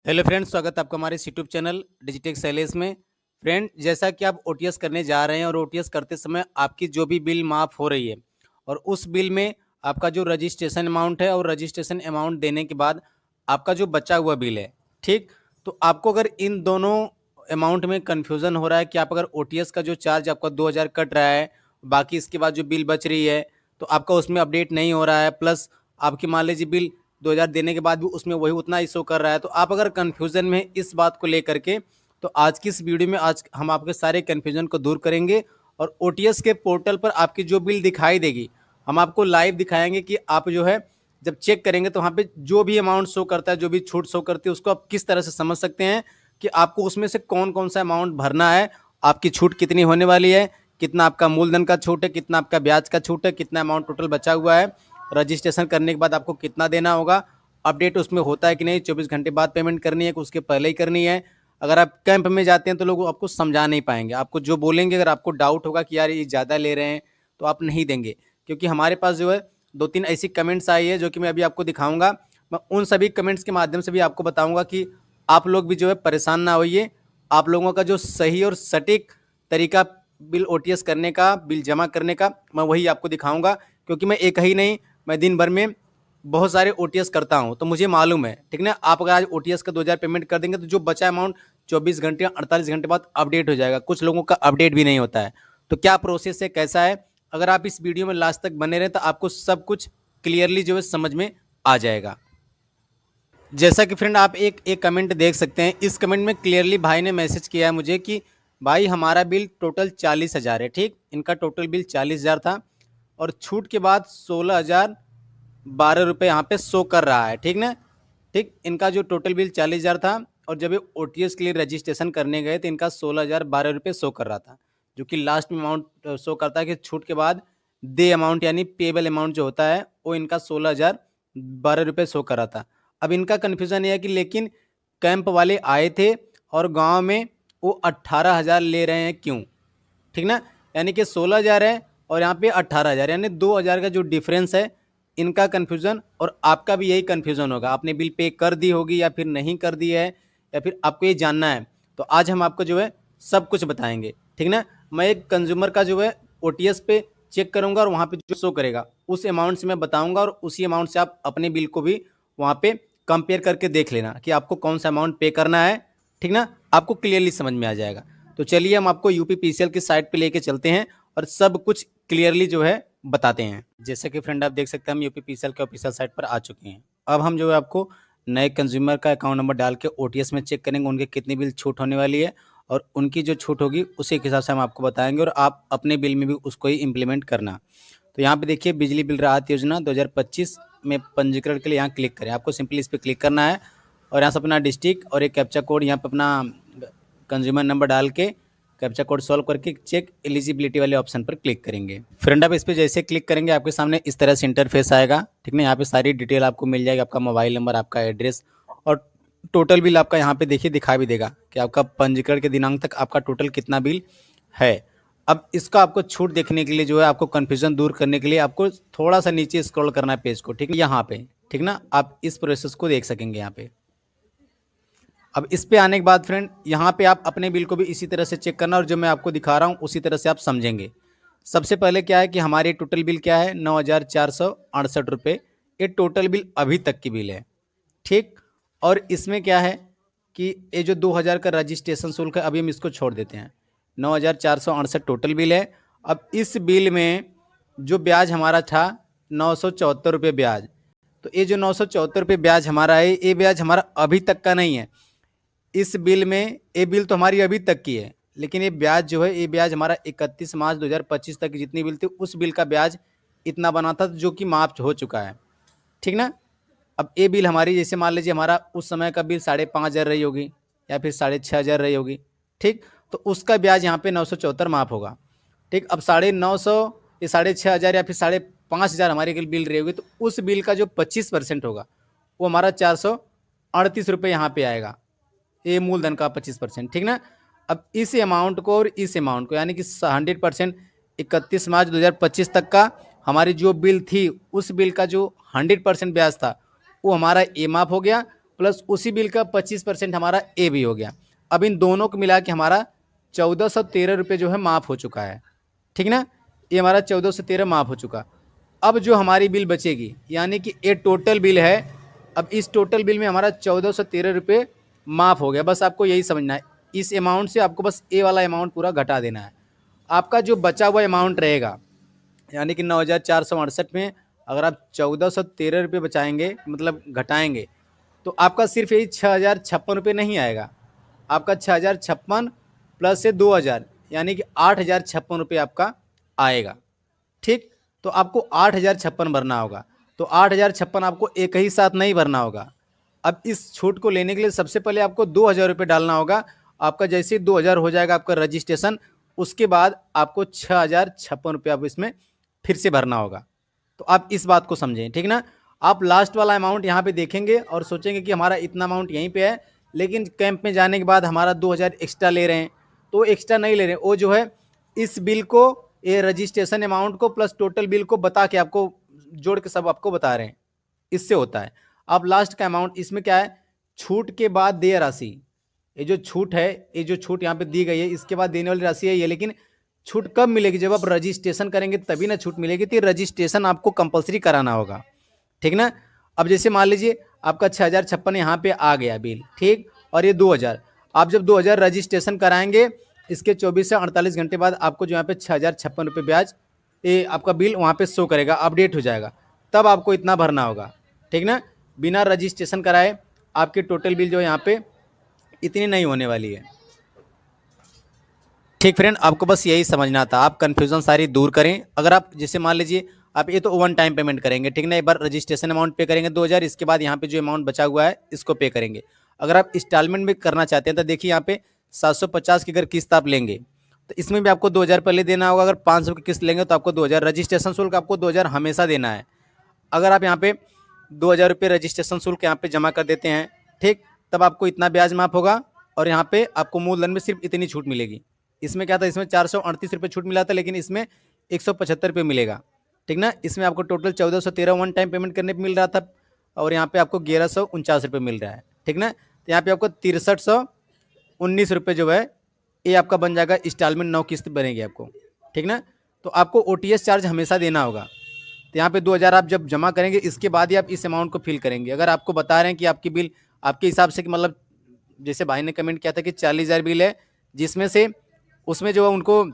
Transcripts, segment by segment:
Hello friends, स्वागत है आपका हमारे यूट्यूब चैनल डिजिटेक सैलेस में। फ्रेंड, जैसा कि आप ओटीएस करने जा रहे हैं और ओटीएस करते समय आपकी जो भी बिल माफ़ हो रही है और उस बिल में आपका जो रजिस्ट्रेशन अमाउंट है और रजिस्ट्रेशन अमाउंट देने के बाद आपका जो बचा हुआ बिल है, ठीक। तो आपको अगर इन दोनों अमाउंट में कन्फ्यूज़न हो रहा है कि आप अगर ओटीएस का जो चार्ज आपका 2000 कट रहा है, बाकी इसके बाद जो बिल बच रही है तो आपका उसमें अपडेट नहीं हो रहा है, प्लस आपकी मान लीजिए बिल 2000 देने के बाद भी उसमें वही उतना ही शो कर रहा है, तो आप अगर कन्फ्यूज़न में इस बात को लेकर के, तो आज की इस वीडियो में आज हम आपके सारे कन्फ्यूज़न को दूर करेंगे और ओटीएस के पोर्टल पर आपकी जो बिल दिखाई देगी, हम आपको लाइव दिखाएंगे कि आप जो है जब चेक करेंगे तो वहाँ पे जो भी अमाउंट शो करता है, जो भी छूट शो करती है, उसको आप किस तरह से समझ सकते हैं कि आपको उसमें से कौन कौन सा अमाउंट भरना है, आपकी छूट कितनी होने वाली है, कितना आपका मूलधन का छूट है, कितना आपका ब्याज का छूट है, कितना अमाउंट टोटल बचा हुआ है, रजिस्ट्रेशन करने के बाद आपको कितना देना होगा, अपडेट उसमें होता है कि नहीं, 24 घंटे बाद पेमेंट करनी है कि उसके पहले ही करनी है। अगर आप कैंप में जाते हैं तो लोग आपको समझा नहीं पाएंगे, आपको जो बोलेंगे, अगर आपको डाउट होगा कि यार ये ज़्यादा ले रहे हैं तो आप नहीं देंगे, क्योंकि हमारे पास जो है 2-3 ऐसी कमेंट्स आई है जो कि मैं अभी आपको दिखाऊंगा। मैं उन सभी कमेंट्स के माध्यम से भी आपको बताऊंगा कि आप लोग भी जो है परेशान ना होइए। आप लोगों का जो सही और सटीक तरीका बिल ओटीएस करने का, बिल जमा करने का, मैं वही आपको दिखाऊंगा, क्योंकि मैं एक ही नहीं, मैं दिन भर में बहुत सारे ओटीएस करता हूँ तो मुझे मालूम है, ठीक ना। आप अगर आज ओटीएस का 2000 पेमेंट कर देंगे तो जो बचा अमाउंट 24 घंटे 48 घंटे बाद अपडेट हो जाएगा। कुछ लोगों का अपडेट भी नहीं होता है। तो क्या प्रोसेस है, कैसा है, अगर आप इस वीडियो में लास्ट तक बने रहें तो आपको सब कुछ क्लियरली जो है समझ में आ जाएगा। जैसा कि फ्रेंड आप एक एक कमेंट देख सकते हैं, इस कमेंट में क्लियरली भाई ने मैसेज किया है मुझे कि भाई हमारा बिल टोटल 40,000 है, ठीक। इनका टोटल बिल 40,000 था और छूट के बाद 16,012 रुपये यहाँ पे शो कर रहा है, ठीक ना। ठीक, इनका जो टोटल बिल 40,000 था और जब ये ओटीएस के लिए रजिस्ट्रेशन करने गए तो इनका 16,012 रुपये शो कर रहा था, जो कि लास्ट में अमाउंट शो करता है कि छूट के बाद दे अमाउंट यानी पेबल अमाउंट जो होता है वो इनका 16,012 रुपये शो कर रहा था। अब इनका कन्फ्यूज़न ये है कि लेकिन कैंप वाले आए थे और गांव में वो 18,000 ले रहे हैं, क्यों, ठीक ना। यानी कि 16,000 है और यहाँ पे 18,000, यानी 2,000 का जो डिफरेंस है, इनका कन्फ्यूज़न और आपका भी यही कन्फ्यूज़न होगा। आपने बिल पे कर दी होगी या फिर नहीं कर दी है, या फिर आपको ये जानना है, तो आज हम आपको जो है सब कुछ बताएंगे, ठीक ना। मैं एक कंज्यूमर का जो है ओटीएस पे चेक करूँगा और वहाँ पे जो शो करेगा उस अमाउंट से मैं बताऊँगा, और उसी अमाउंट से आप अपने बिल को भी वहाँ पे कंपेयर करके देख लेना कि आपको कौन सा अमाउंट पे करना है, ठीक ना। आपको क्लियरली समझ में आ जाएगा। तो चलिए हम आपको यूपीपीसीएल की साइट पे लेके चलते हैं और सब कुछ क्लियरली जो है बताते हैं। जैसे कि फ्रेंड आप देख सकते हैं हम यूपीपीसीएल के ऑफिशियल साइट पर आ चुके हैं। अब हम जो है आपको नए कंज्यूमर का अकाउंट नंबर डाल के ओटीएस में चेक करेंगे उनके कितनी बिल छूट होने वाली है, और उनकी जो छूट होगी उसी के हिसाब से हम आपको बताएंगे, और आप अपने बिल में भी उसको ही इम्प्लीमेंट करना। तो यहाँ पे देखिए बिजली बिल राहत योजना 2025 में पंजीकरण के लिए यहाँ क्लिक करें। आपको सिंपली इस पर क्लिक करना है और यहाँ से अपना डिस्ट्रिक्ट और एक कैप्चा कोड यहाँ पे अपना कंज्यूमर नंबर डाल के कैप्चा कोड सॉल्व करके चेक एलिजिबिलिटी वाले ऑप्शन पर क्लिक करेंगे। फ्रेंड आप इस पर जैसे क्लिक करेंगे आपके सामने इस तरह से इंटरफेस आएगा, ठीक ना। यहाँ पे सारी डिटेल आपको मिल जाएगी, आपका मोबाइल नंबर, आपका एड्रेस, और टोटल बिल आपका यहाँ पे देखिए दिखा भी देगा कि आपका पंजीकरण के दिनांक तक आपका टोटल कितना बिल है। अब इसका आपको छूट देखने के लिए जो है, आपको कन्फ्यूजन दूर करने के लिए आपको थोड़ा सा नीचे स्क्रॉल करना है पेज को, ठीक है, यहाँ पे, ठीक ना। आप इस प्रोसेस को देख सकेंगे यहाँ पे। अब इस पे आने के बाद फ्रेंड यहाँ पे आप अपने बिल को भी इसी तरह से चेक करना, और जो मैं आपको दिखा रहा हूँ उसी तरह से आप समझेंगे। सबसे पहले क्या है कि हमारी टोटल बिल क्या है, 9,468 रुपये। ये टोटल बिल अभी तक की बिल है, ठीक। और इसमें क्या है कि ये जो 2,000 का रजिस्ट्रेशन शुल्क है, अभी हम इसको छोड़ देते हैं। 9,468 टोटल बिल है। अब इस बिल में जो ब्याज हमारा था 974 रुपये ब्याज, तो ये जो 974 रुपये ब्याज हमारा है, ये ब्याज हमारा अभी तक का नहीं है। इस बिल में ये बिल तो हमारी अभी तक की है, लेकिन ये ब्याज जो है, ये ब्याज हमारा 31 मार्च 2025 तक की जितनी बिल थी उस बिल का ब्याज इतना बना था, जो कि माफ हो चुका है, ठीक ना। अब ये बिल हमारी, जैसे मान लीजिए हमारा उस समय का बिल 5,500 रही होगी या फिर 6,500 रही होगी, ठीक। तो उसका ब्याज यहाँ पे 974 माफ होगा, ठीक। अब 950 या 6,500 या फिर 5,500 हमारे बिल रही होगी, तो उस बिल का जो 25% होगा वो हमारा 438 रुपये यहाँ पे आएगा, ये मूलधन का 25%, ठीक ना। अब इस अमाउंट को और इस अमाउंट को, यानी कि 100% 31 मार्च 2025 तक का हमारी जो बिल थी, उस बिल का जो 100% ब्याज था वो हमारा ए माफ हो गया। प्लस उसी बिल का 25% हमारा ए भी हो गया। अब इन दोनों को मिला के हमारा 1413 रुपये जो है माफ़ हो चुका है, ठीक ना। ये हमारा 1413 माफ़ हो चुका। अब जो हमारी बिल बचेगी, यानी कि ये टोटल बिल है, अब इस टोटल बिल में हमारा 1413 रुपये माफ़ हो गया। बस आपको यही समझना है, इस अमाउंट से आपको बस ए वाला अमाउंट पूरा घटा देना है। आपका जो बचा हुआ अमाउंट रहेगा, यानी कि 9468 में अगर आप 1413 रुपये बचाएंगे, मतलब घटाएंगे, तो आपका सिर्फ यही 6056 रुपये नहीं आएगा। आपका 6056 प्लस से 2000, यानी कि 8056 रुपये आपका आएगा, ठीक। तो आपको 8056 भरना होगा। तो 8056 आपको एक ही साथ नहीं भरना होगा। अब इस छूट को लेने के लिए सबसे पहले आपको 2000 रुपये डालना होगा। आपका जैसे ही 2000 हो जाएगा आपका रजिस्ट्रेशन, उसके बाद आपको 6056 रुपये आप इसमें फिर से भरना होगा। तो आप इस बात को समझें, ठीक ना। आप लास्ट वाला अमाउंट यहाँ पे देखेंगे और सोचेंगे कि हमारा इतना अमाउंट यहीं पे है, लेकिन कैंप में जाने के बाद हमारा 2000 एक्स्ट्रा ले रहे हैं। तो एक्स्ट्रा नहीं ले रहे हैं, वो जो है इस बिल को, ये रजिस्ट्रेशन अमाउंट को प्लस टोटल बिल को बता के आपको जोड़ के सब आपको बता रहे हैं। इससे होता है। अब लास्ट का अमाउंट इसमें क्या है, छूट के बाद देय राशि। ये जो छूट है, ये जो छूट यहाँ पे दी गई है, इसके बाद देने वाली राशि है ये। लेकिन छूट कब मिलेगी, जब आप रजिस्ट्रेशन करेंगे तभी ना छूट मिलेगी। तो रजिस्ट्रेशन आपको कंपलसरी कराना होगा, ठीक ना। अब जैसे मान लीजिए आपका 6056 यहाँ पे आ गया बिल, ठीक, और ये 2000। आप जब 2000 रजिस्ट्रेशन कराएंगे, इसके 24 से 48 घंटे बाद आपको जो यहाँ पे 6056 रुपये ब्याज, ये आपका बिल वहाँ पे शो करेगा, अपडेट हो जाएगा। तब आपको इतना भरना होगा, ठीक ना। बिना रजिस्ट्रेशन कराए आपकी टोटल बिल जो यहाँ पे इतनी नहीं होने वाली है, ठीक फ्रेंड। आपको बस यही समझना था, आप कन्फ्यूज़न सारी दूर करें। अगर आप जैसे मान लीजिए आप ये तो वन टाइम पेमेंट करेंगे, ठीक ना। एक बार रजिस्ट्रेशन अमाउंट पे करेंगे 2000, इसके बाद यहाँ पे जो अमाउंट बचा हुआ है इसको पे करेंगे। अगर आप इंस्टॉलमेंट में करना चाहते हैं तो देखिए यहाँ पे 750 की अगर किस्त आप लेंगे तो इसमें भी आपको 2000 पहले देना होगा। अगर 500 की किस्त लेंगे तो आपको 2000 रजिस्ट्रेशन शुल्क आपको 2000 हमेशा देना है। अगर आप यहाँ पे 2000 रुपये रजिस्ट्रेशन शुल्क यहाँ पे जमा कर देते हैं, ठीक, तब आपको इतना ब्याज माफ होगा और यहाँ पे आपको मूलधन में सिर्फ इतनी छूट मिलेगी। इसमें क्या था, इसमें 438 रुपये छूट मिला था, लेकिन इसमें 175 रुपये मिलेगा, ठीक ना। इसमें आपको टोटल 1413 वन टाइम पेमेंट करने पर मिल रहा था और यहाँ पे आपको 1149 रुपये मिल रहा है, ठीक ना। तो यहाँ पे आपको 6319 रुपये जो है ये आपका बन जाएगा, इंस्टॉलमेंट 9 किस्त बनेगी आपको, ठीक ना। तो आपको OTS चार्ज हमेशा देना होगा। तो यहाँ पे 2000 आप जब जमा करेंगे, इसके बाद ही आप इस अमाउंट को फिल करेंगे। अगर आपको बता रहे हैं कि आपकी बिल आपके हिसाब से कि मतलब जैसे भाई ने कमेंट किया था कि 40,000 बिल है, जिसमें से उसमें जो है उनको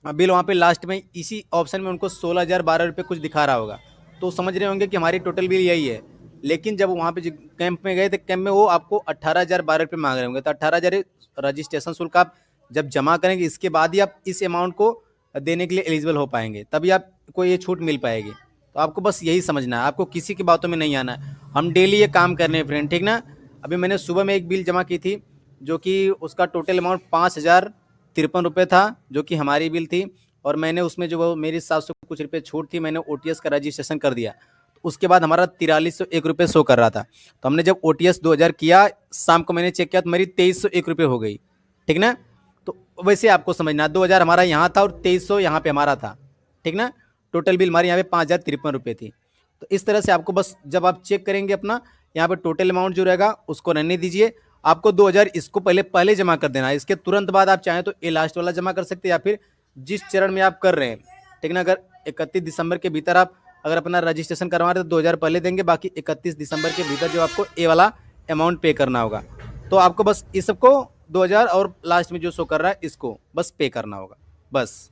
बिल वहाँ पे लास्ट में इसी ऑप्शन में उनको 16,012 रुपये कुछ दिखा रहा होगा, तो समझ रहे होंगे कि हमारी टोटल बिल यही है। लेकिन जब वहाँ पे कैंप में गए थे, कैंप में वो आपको 18,012 रुपये मांग रहे होंगे। तो 18,000 रजिस्ट्रेशन शुल्क आप जब जमा करेंगे, इसके बाद ही आप इस अमाउंट को देने के लिए एलिजिबल हो पाएंगे, तभी आपको ये छूट मिल पाएगी। तो आपको बस यही समझना है, आपको किसी की बातों में नहीं आना है। हम डेली ये काम करने हैं फ्रेंड, ठीक ना। अभी मैंने सुबह में एक बिल जमा की थी, जो कि उसका टोटल अमाउंट 5053 रुपये था, जो कि हमारी बिल थी। और मैंने उसमें जो मेरी 700 कुछ रुपये छूट थी, मैंने OTS का रजिस्ट्रेशन कर दिया। उसके बाद हमारा 4301 रुपये शो कर रहा था। तो हमने जब OTS 2000 किया, शाम को मैंने चेक किया तो मेरी 2301 रुपये हो गई, ठीक ना। तो वैसे आपको समझना, 2000 हमारा यहाँ था और 2300 यहाँ पे हमारा था, ठीक ना। टोटल बिल हमारे यहाँ पे 5053 रुपये थी। तो इस तरह से आपको बस जब आप चेक करेंगे अपना यहाँ पे टोटल अमाउंट जो रहेगा उसको रहने दीजिए। आपको 2000 इसको पहले जमा कर देना है। इसके तुरंत बाद आप चाहें तो ये लास्ट वाला जमा कर सकते हैं, या फिर जिस चरण में आप कर रहे हैं, ठीक ना। अगर 31 दिसंबर के भीतर आप अगर अपना रजिस्ट्रेशन करवा रहे हैं तो 2000 पहले देंगे, बाकी 31 दिसंबर के भीतर जो आपको ए वाला अमाउंट पे करना होगा। तो आपको बस इस सबको 2000 और लास्ट में जो शो कर रहा है इसको बस पे करना होगा, बस।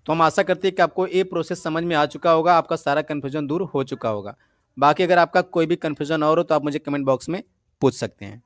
तो हम आशा करते हैं कि आपको ये प्रोसेस समझ में आ चुका होगा, आपका सारा कन्फ्यूजन दूर हो चुका होगा। बाकी अगर आपका कोई भी कन्फ्यूजन और हो तो आप मुझे कमेंट बॉक्स में पूछ सकते हैं।